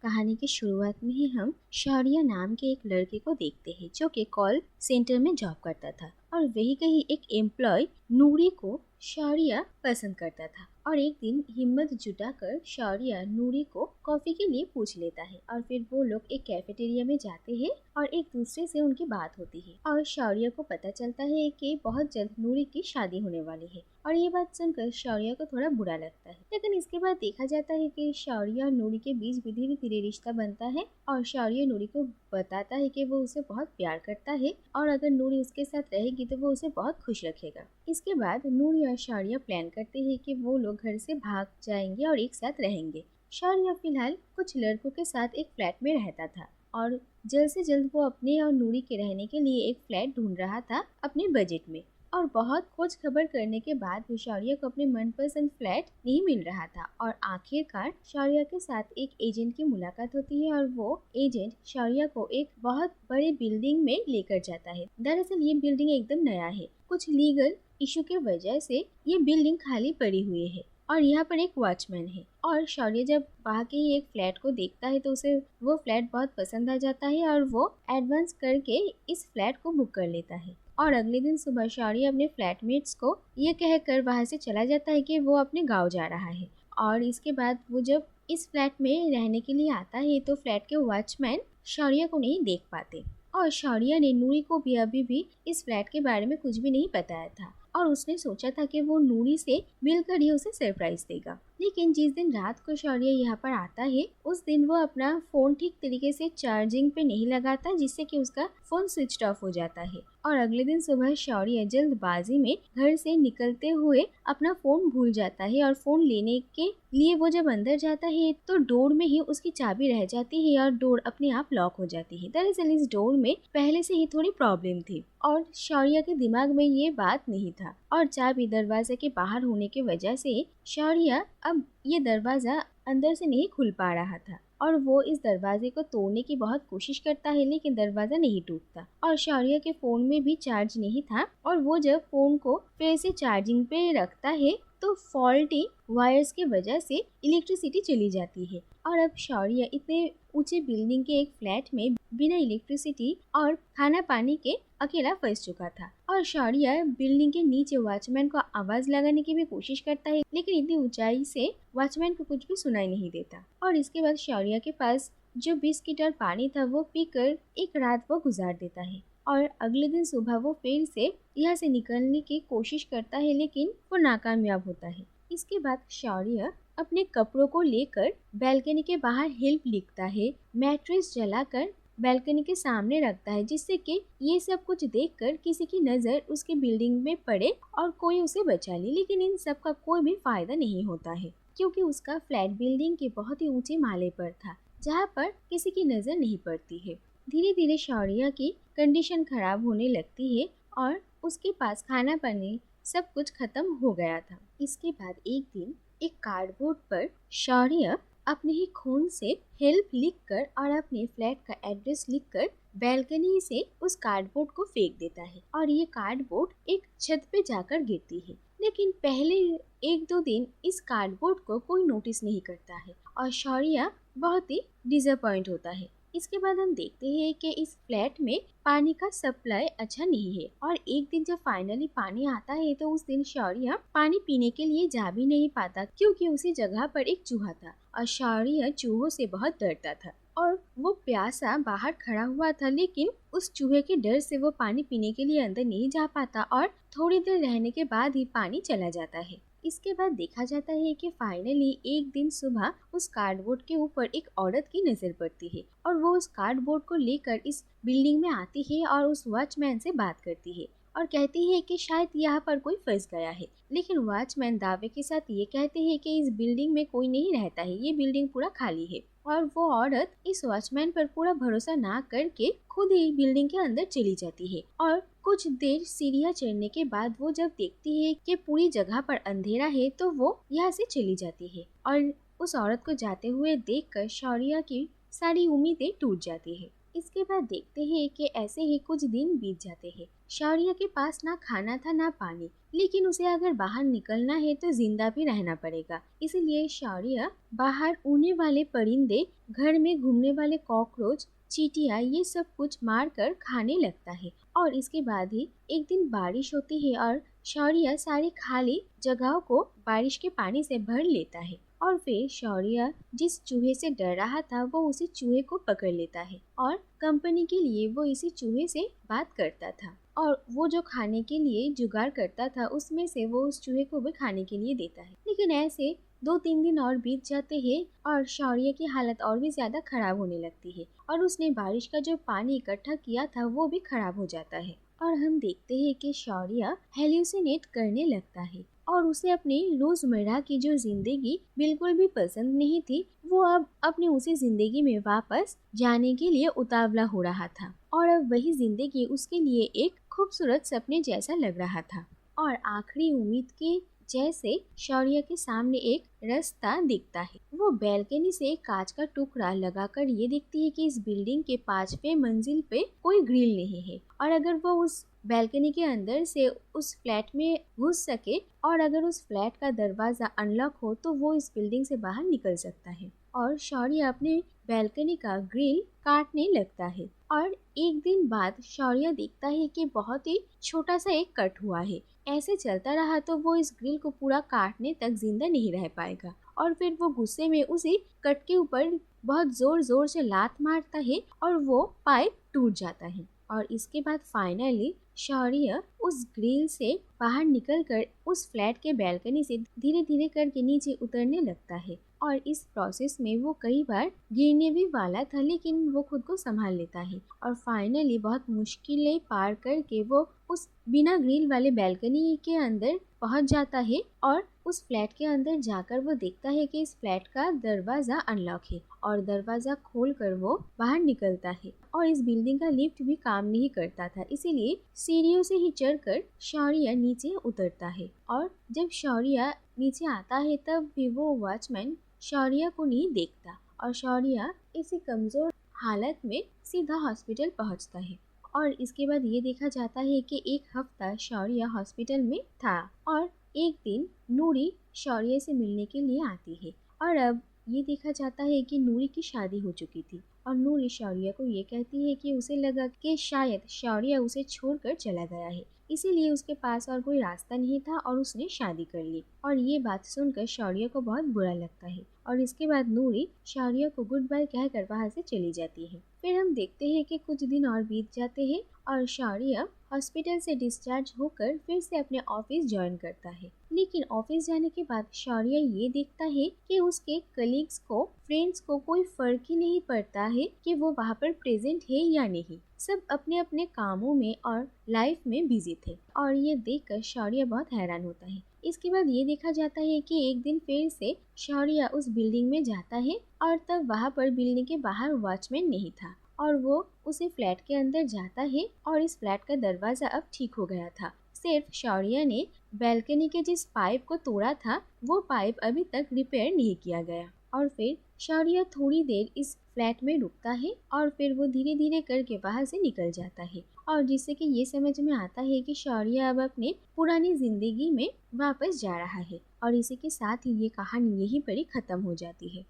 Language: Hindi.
कहानी की शुरुआत में ही हम शौर्य नाम के एक लड़के को देखते हैं जो कि कॉल सेंटर में जॉब करता था और वही कहीं एक एम्प्लॉय नूरी को शौर्य पसंद करता था। और एक दिन हिम्मत जुटाकर शौर्य नूरी को कॉफी के लिए पूछ लेता है और फिर वो लोग एक कैफेटेरिया में जाते हैं और एक दूसरे से उनकी बात होती है और शौर्य को पता चलता है कि बहुत जल्द नूरी की शादी होने वाली है। और ये बात सुनकर शौर्य को थोड़ा बुरा लगता है, लेकिन इसके बाद देखा जाता है कि शौर्य और नूरी के बीच धीरे धीरे रिश्ता बनता है और शौर्य नूरी को बताता है कि वो उसे बहुत प्यार करता है और अगर नूरी उसके साथ रहेगी तो वो उसे बहुत खुश रखेगा। इसके बाद नूरी और शौर्य प्लान करते हैं कि वो लोग घर से भाग जाएंगे और एक साथ रहेंगे। शौर्य फिलहाल कुछ लड़कों के साथ एक फ्लैट में रहता था और जल्द से जल्द वो अपने और नूरी के रहने के लिए एक फ्लैट ढूंढ रहा था अपने बजट में। और बहुत खोज खबर करने के बाद भी शौर्य को अपने मनपसंद फ्लैट नहीं मिल रहा था और आखिरकार शौर्य के साथ एक एजेंट की मुलाकात होती है और वो एजेंट शौर्य को एक बहुत बड़े बिल्डिंग में लेकर जाता है। दरअसल ये बिल्डिंग एकदम नया है, कुछ लीगल इशू के वजह से ये बिल्डिंग खाली पड़ी हुई है और यहाँ पर एक वॉचमैन है। और शौर्य जब वहाँ के ही एक फ्लैट को देखता है तो उसे वो फ्लैट बहुत पसंद आ जाता है और वो एडवांस करके इस फ्लैट को बुक कर लेता है। और अगले दिन सुबह शौर्य अपने फ्लैटमेट्स को ये कहकर वहाँ से चला जाता है कि वो अपने गांव जा रहा है। और इसके बाद वो जब इस फ्लैट में रहने के लिए आता है तो फ्लैट के वॉचमैन शौर्य को नहीं देख पाते और शौर्य ने नूरी को भी अभी भी इस फ्लैट के बारे में कुछ भी नहीं बताया था और उसने सोचा था कि वो नूरी से मिलकर ही उसे सरप्राइज देगा। लेकिन जिस दिन रात को शौर्य यहाँ पर आता है उस दिन वो अपना फोन ठीक तरीके से चार्जिंग पे नहीं लगाता जिससे कि उसका फोन स्विच ऑफ हो जाता है। और अगले दिन सुबह शौर्य जल्दबाजी में घर से निकलते हुए अपना फोन भूल जाता है और फोन लेने के लिए वो जब अंदर जाता है तो डोर में ही उसकी चाबी रह जाती है और डोर अपने आप लॉक हो जाती है। दरअसल इस डोर में पहले से ही थोड़ी प्रॉब्लम थी और शौर्य के दिमाग में ये बात नहीं था और चाबी दरवाजे के बाहर होने की वजह से शौर्य अब ये दरवाजा अंदर से नहीं खुल पा रहा था और वो इस दरवाजे को तोड़ने की बहुत कोशिश करता है लेकिन दरवाजा नहीं टूटता। और शौर्य के फोन में भी चार्ज नहीं था और वो जब फोन को फिर से चार्जिंग पे रखता है तो फॉल्टी वायर्स की वजह से इलेक्ट्रिसिटी चली जाती है और अब शौर्य इतने ऊंचे बिल्डिंग के एक फ्लैट में बिना इलेक्ट्रिसिटी और खाना पानी के अकेला फंस चुका था। और शौर्य बिल्डिंग के नीचे वॉचमैन को आवाज लगाने की भी कोशिश करता है लेकिन इतनी ऊंचाई से वॉचमैन को कुछ भी सुनाई नहीं देता। और इसके बाद शौर्य के पास जो बिस्किट और पानी था वो पीकर एक रात वो गुजार देता है और अगले दिन सुबह वो फिर से यहाँ से निकलने की कोशिश करता है लेकिन वो नाकामयाब होता है। इसके बाद शौर्य अपने कपड़ों को लेकर बैल्कनी के बाहर हेल्प लिखता है, मैट्रेस जलाकर बैल्कनी के सामने रखता है जिससे कि ये सब कुछ देखकर किसी की नज़र उसके बिल्डिंग में पड़े और कोई उसे बचा ले। लेकिन इन सब का कोई भी फायदा नहीं होता है क्योंकि उसका फ्लैट बिल्डिंग के बहुत ही ऊंचे माले पर था जहाँ पर किसी की नज़र नहीं पड़ती है। धीरे धीरे शौर्य की कंडीशन खराब होने लगती है और उसके पास खाना पानी सब कुछ खत्म हो गया था। इसके बाद एक दिन एक कार्डबोर्ड पर शौर्य अपने ही खून से हेल्प लिखकर और अपने फ्लैट का एड्रेस लिखकर बैल्कनी से उस कार्डबोर्ड को फेंक देता है और ये कार्डबोर्ड एक छत पे जाकर गिरती है। लेकिन पहले एक दो दिन इस कार्डबोर्ड को कोई नोटिस नहीं करता है और शौर्य बहुत ही डिसअपॉइंट होता है। इसके बाद हम देखते हैं कि इस फ्लैट में पानी का सप्लाई अच्छा नहीं है और एक दिन जब फाइनली पानी आता है तो उस दिन शौर्य पानी पीने के लिए जा भी नहीं पाता क्योंकि उसी जगह पर एक चूहा था और शौर्य चूहों से बहुत डरता था और वो प्यासा बाहर खड़ा हुआ था लेकिन उस चूहे के डर से वो पानी पीने के लिए अंदर नहीं जा पाता और थोड़ी देर रहने के बाद ही पानी चला जाता है। इसके बाद देखा जाता है कि फाइनली एक दिन सुबह उस कार्डबोर्ड के ऊपर एक औरत की नजर पड़ती है और वो उस कार्डबोर्ड को लेकर इस बिल्डिंग में आती है और उस वॉचमैन से बात करती है और कहती है कि शायद यहाँ पर कोई फंस गया है। लेकिन वॉचमैन दावे के साथ ये कहते हैं कि इस बिल्डिंग में कोई नहीं रहता है, ये बिल्डिंग पूरा खाली है। और वो औरत इस वॉचमैन पर पूरा भरोसा ना करके खुद ही बिल्डिंग के अंदर चली जाती है और कुछ देर सीढ़ियाँ चढ़ने के बाद वो जब देखती है कि पूरी जगह पर अंधेरा है तो वो यहाँ से चली जाती है और उस औरत को जाते हुए देखकर शौर्य की सारी उम्मीदें टूट जाती है। इसके बाद देखते हैं कि ऐसे ही कुछ दिन बीत जाते हैं। शौर्य के पास ना खाना था ना पानी, लेकिन उसे अगर बाहर निकलना है तो जिंदा भी रहना पड़ेगा। इसीलिए शौर्य बाहर उड़ने वाले परिंदे, घर में घूमने वाले कॉकरोच, चींटियां ये सब कुछ मार कर खाने लगता है। और इसके बाद ही एक दिन बारिश होती है और शौर्य सारी खाली जगहों को बारिश के पानी से भर लेता है। और फिर शौर्य जिस चूहे से डर रहा था वो उसी चूहे को पकड़ लेता है और कंपनी के लिए वो इसी चूहे से बात करता था। और वो जो खाने के लिए जुगाड़ करता था उसमें से वो उस चूहे को भी खाने के लिए देता है। लेकिन ऐसे 2-3 दिन और बीत जाते हैं और शौर्य की हालत और भी ज्यादा खराब होने लगती है और उसने बारिश का जो पानी इकट्ठा किया था वो भी खराब हो जाता है। और हम देखते हैं कि शौर्य हेल्यूसिनेट करने लगता है और उसे अपनी रोजमर्रा की जो जिंदगी बिल्कुल भी पसंद नहीं थी वो अब अपनी उसी जिंदगी में वापस जाने के लिए उतावला हो रहा था। और अब वही जिंदगी उसके लिए एक खूबसूरत सपने जैसा लग रहा था। और आखिरी उम्मीद के जैसे शौर्य के सामने एक रास्ता दिखता है। वो बैल्कनी से एक कांच का टुकड़ा लगाकर ये देखती है कि इस बिल्डिंग के 5वें मंजिल पे कोई ग्रिल नहीं है और अगर वो उस बैल्कनी के अंदर से उस फ्लैट में घुस सके और अगर उस फ्लैट का दरवाजा अनलॉक हो तो वो इस बिल्डिंग से बाहर निकल सकता है। और शौर्य अपने बैल्कनी का ग्रिल काटने लगता है और एक दिन बाद शौर्य देखता है कि बहुत ही छोटा सा एक कट हुआ है। ऐसे चलता रहा तो वो इस ग्रिल को पूरा काटने तक जिंदा नहीं रह पाएगा। और फिर वो गुस्से में उसी कट के ऊपर बहुत जोर जोर से लात मारता है और वो पाइप टूट जाता है। और इसके बाद फाइनली शौर्य उस ग्रिल से बाहर निकलकर उस फ्लैट के बैल्कनी से धीरे धीरे करके नीचे उतरने लगता है। और इस प्रोसेस में वो कई बार गिरने भी वाला था लेकिन वो खुद को संभाल लेता है और फाइनली बहुत मुश्किलें पार करके वो उस बिना ग्रिल वाले बैल्कनी के अंदर पहुंच जाता है। और उस फ्लैट के अंदर जाकर वो देखता है कि इस फ्लैट का दरवाजा अनलॉक है और दरवाजा खोलकर वो बाहर निकलता है। और इस बिल्डिंग का लिफ्ट भी काम नहीं करता था, इसीलिए सीढ़ियों से ही चढ़कर शौर्य नीचे उतरता है। और जब शौर्य नीचे आता है तब भी वो वॉचमैन शौर्य को नहीं देखता और शौर्य इसी कमजोर हालत में सीधा हॉस्पिटल पहुंचता है। और इसके बाद ये देखा जाता है कि एक हफ्ता शौर्य हॉस्पिटल में था और एक दिन नूरी शौर्य से मिलने के लिए आती है। और अब ये देखा जाता है कि नूरी की शादी हो चुकी थी और नूरी शौर्य को ये कहती है कि उसे लगा कि शायद शौर्य उसे छोड़कर चला गया है, इसीलिए उसके पास और कोई रास्ता नहीं था और उसने शादी कर ली। और ये बात सुनकर शौर्य को बहुत बुरा लगता है और इसके बाद नूरी शौर्य को गुड बाय कहकर वहाँ से चली जाती है। फिर हम देखते हैं कि कुछ दिन और बीत जाते हैं और शौर्य हॉस्पिटल से डिस्चार्ज होकर फिर से अपने ऑफिस ज्वाइन करता है। लेकिन ऑफिस जाने के बाद शौर्य ये देखता है कि उसके कलीग्स को, फ्रेंड्स को कोई फर्क ही नहीं पड़ता है कि वो वहाँ पर प्रेजेंट है या नहीं। सब अपने अपने कामों में और लाइफ में बिजी थे और ये देखकर शौर्य बहुत हैरान होता है। इसके बाद ये देखा जाता है कि एक दिन फिर से शौर्य उस बिल्डिंग में जाता है और तब वहाँ पर बिल्डिंग के बाहर वॉचमैन नहीं था और वो उसी फ्लैट के अंदर जाता है और इस फ्लैट का दरवाजा अब ठीक हो गया था। सिर्फ शौर्य ने बैल्कनी के जिस पाइप को तोड़ा था वो पाइप अभी तक रिपेयर नहीं किया गया। और फिर शौर्य थोड़ी देर इस फ्लैट में रुकता है और फिर वो धीरे धीरे करके वहाँ से निकल जाता है और जिससे कि ये समझ में आता है कि शौर्य अब अपने पुरानी जिंदगी में वापस जा रहा है। और इसी के साथ ही ये कहानी यहीं पर ही खत्म हो जाती है।